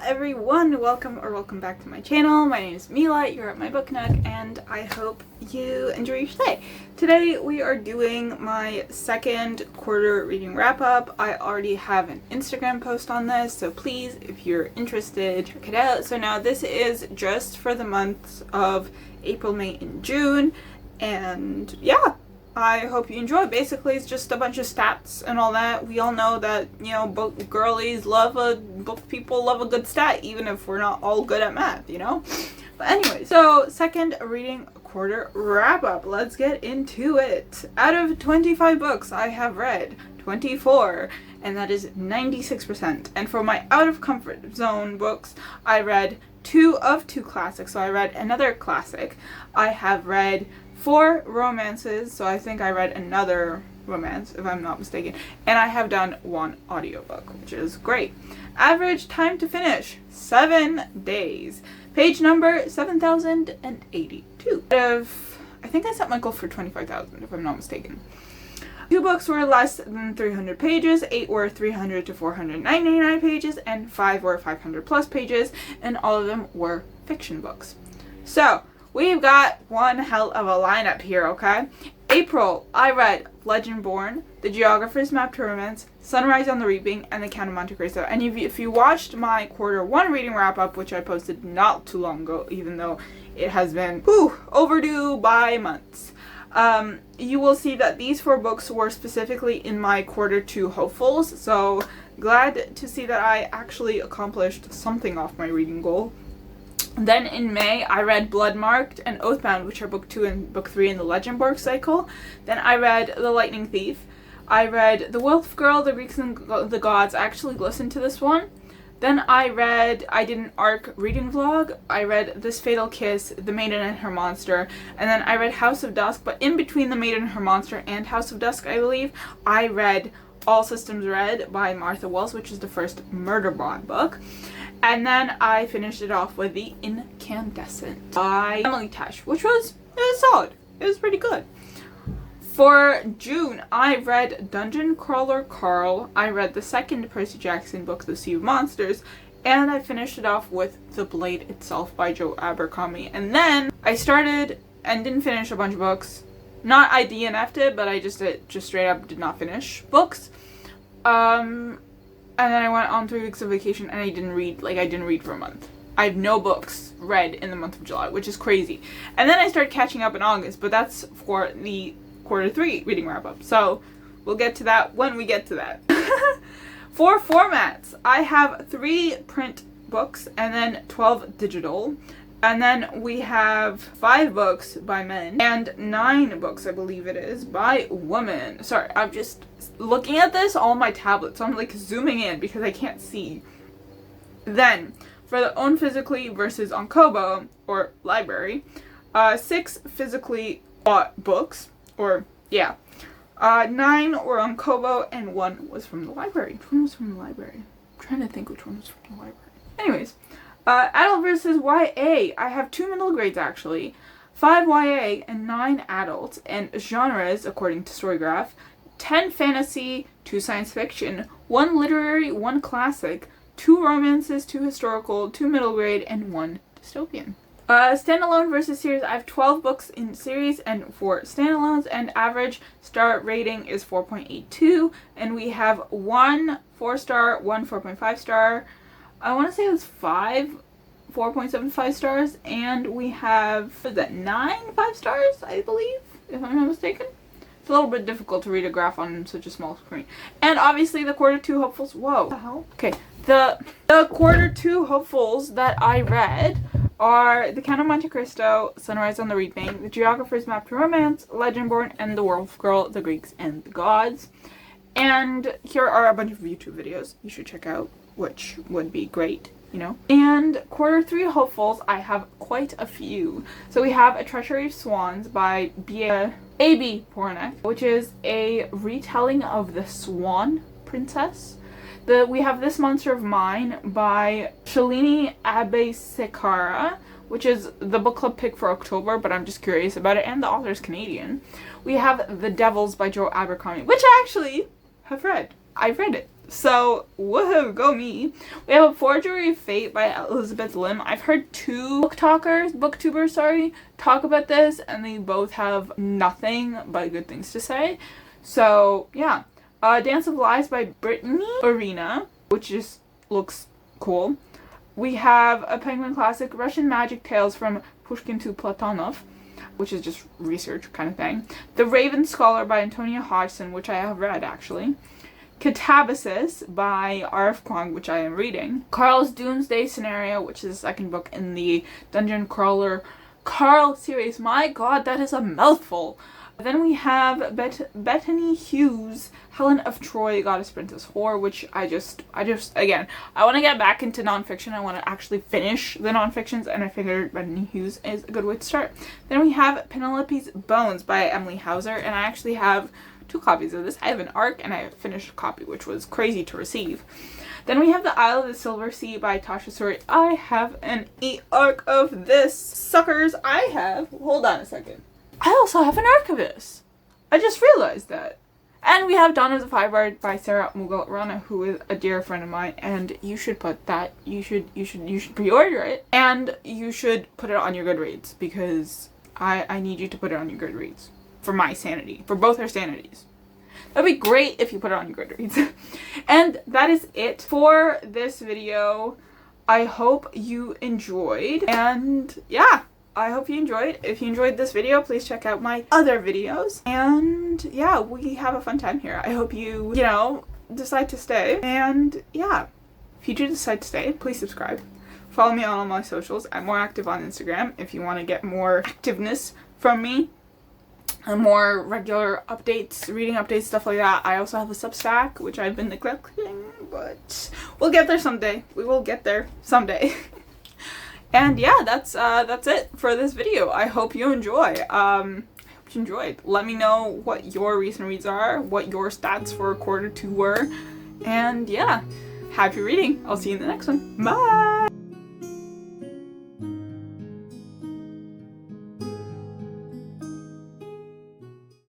everyone, welcome back to my channel. My name is Mila, you're at my book nook, and I hope you enjoy your stay. Today we are doing my second quarter reading wrap up. I already have an Instagram post on this, so please, if you're interested, check it out. So now this is just for the months of April, May, and June, and yeah. I hope you enjoy. Basically, it's just a bunch of stats and all that. We all know that, you know, book girlies book people love a good stat, even if we're not all good at math, you know? But anyway, so second reading quarter wrap up. Let's get into it. Out of 25 books, I have read 24, and that is 96%. And for my out of comfort zone books, I read 2 of 2 classics. So I read another classic. I have read 4 romances, so I think I read another romance, if I'm not mistaken. And I have done 1 audiobook, which is great. Average time to finish, 7 days. Page number 7,082. I think I set my goal for 25,000, if I'm not mistaken. 2 books were less than 300 pages, 8 were 300 to 499 pages, and 5 were 500 plus pages, and all of them were fiction books. So, we've got one hell of a lineup here, okay? April, I read Legendborn, The Geographer's Map to Romance, Sunrise on the Reaping, and The Count of Monte Cristo. And if you watched my quarter 1 reading wrap-up, which I posted not too long ago, even though it has been overdue by months, you will see that these 4 books were specifically in my quarter 2 hopefuls. So glad to see that I actually accomplished something off my reading goal. Then in May, I read Bloodmarked and Oathbound, which are book 2 and book 3 in the Legendborn cycle. Then I read The Lightning Thief. I read The Wolf Girl, The Greeks and the Gods. I actually listened to this one. Then I did an ARC reading vlog. I read This Fatal Kiss, The Maiden and Her Monster. And then I read House of Dusk, but in between The Maiden and Her Monster and House of Dusk, I believe, I read All Systems Red by Martha Wells, which is the first Murderbot book. And then I finished it off with The Incandescent by Emily Tash, which was solid. It was pretty good. For June, I read Dungeon Crawler Carl. I read the second Percy Jackson book, The Sea of Monsters. And I finished it off with The Blade Itself by Joe Abercrombie. And then I started and didn't finish a bunch of books. Not I DNF'd it, but I just straight up did not finish books. And then I went on 3 weeks of vacation and I didn't read for a month. I have no books read in the month of July, which is crazy. And then I started catching up in August, but that's for the quarter 3 reading wrap up. So we'll get to that when we get to that. For formats, I have 3 print books and then 12 digital. And then we have 5 books by men and 9 books, I believe it is, by women. Sorry, I'm just looking at this on my tablet, so I'm like zooming in because I can't see. Then, for the own physically versus on Kobo, or library, 6 physically bought books, 9 were on Kobo, and 1 was from the library. Which one was from the library? I'm trying to think which one was from the library. Anyways. Adult versus YA. I have 2 middle grades actually, 5 YA and 9 adult, and genres according to StoryGraph, 10 fantasy, 2 science fiction, 1 literary, 1 classic, 2 romances, 2 historical, 2 middle grade, and 1 dystopian. Standalone versus series, I have 12 books in series and 4 standalones, and average star rating is 4.82, and we have 1 4-star, 1 4.5 star, I want to say it was 5 4.75 stars, and we have, 9 5 stars, I believe, if I'm not mistaken. It's a little bit difficult to read a graph on such a small screen. And obviously the quarter 2 hopefuls, whoa. What the hell? Okay, the quarter 2 hopefuls that I read are The Count of Monte Cristo, Sunrise on the Reaping, The Geographer's Map to Romance, Legendborn, and The Wolf Girl, The Greeks and the Gods. And here are a bunch of YouTube videos you should check out, which would be great, you know. And quarter 3 hopefuls, I have quite a few. So we have A Treachery of Swans by A.B. Pornick, which is a retelling of the Swan Princess. We have This Monster of Mine by Shalini Abesekara, which is the book club pick for October, but I'm just curious about it, and the author's Canadian. We have The Devils by Joe Abercrombie, which I actually have read. I've read it. So, woohoo, go me. We have A Forgery of Fate by Elizabeth Lim. I've heard two booktubers, talk about this, and they both have nothing but good things to say. So, yeah. Dance of Lies by Brittany Arena, which just looks cool. We have a Penguin classic, Russian Magic Tales from Pushkin to Platonov, which is just research kind of thing. The Raven Scholar by Antonia Hodgson, which I have read, actually. Catabasis by R.F. Kuang, which I am reading. Carl's Doomsday Scenario, which is the second book in the Dungeon Crawler Carl series. My god, that is a mouthful. Then we have Bethany Hughes' Helen of Troy, Goddess Princess Whore, which I just, again, I want to get back into nonfiction. I want to actually finish the nonfictions, and I figured Bethany Hughes is a good way to start. Then we have Penelope's Bones by Emily Hauser, and I actually have 2 copies of this. I have an ARC, and I have finished a copy, which was crazy to receive. Then we have The Isle of the Silver Sea by Tasha Suri. I have an e-ARC of this. Suckers, hold on a second. I also have an ARC of this. I just realized that. And we have Dawn of the Firebird by Sarah Mughal Rana, who is a dear friend of mine, and you should put that, you should pre-order it, and you should put it on your Goodreads, because I need you to put it on your Goodreads. For my sanity. For both our sanities. That'd be great if you put it on your Goodreads. And that is it for this video. I hope you enjoyed, and yeah. I hope you enjoyed. If you enjoyed this video, please check out my other videos. And yeah, we have a fun time here. I hope you decide to stay. And yeah, if you do decide to stay, please subscribe. Follow me on all my socials. I'm more active on Instagram if you want to get more activeness from me. And more regular updates, reading updates, stuff like that. I also have a Substack, which I've been neglecting, but we'll get there someday. We will get there someday. And yeah, that's it for this video. I hope you enjoy. Let me know what your recent reads are, what your stats for quarter 2 were, and yeah, happy reading. I'll see you in the next one. Bye!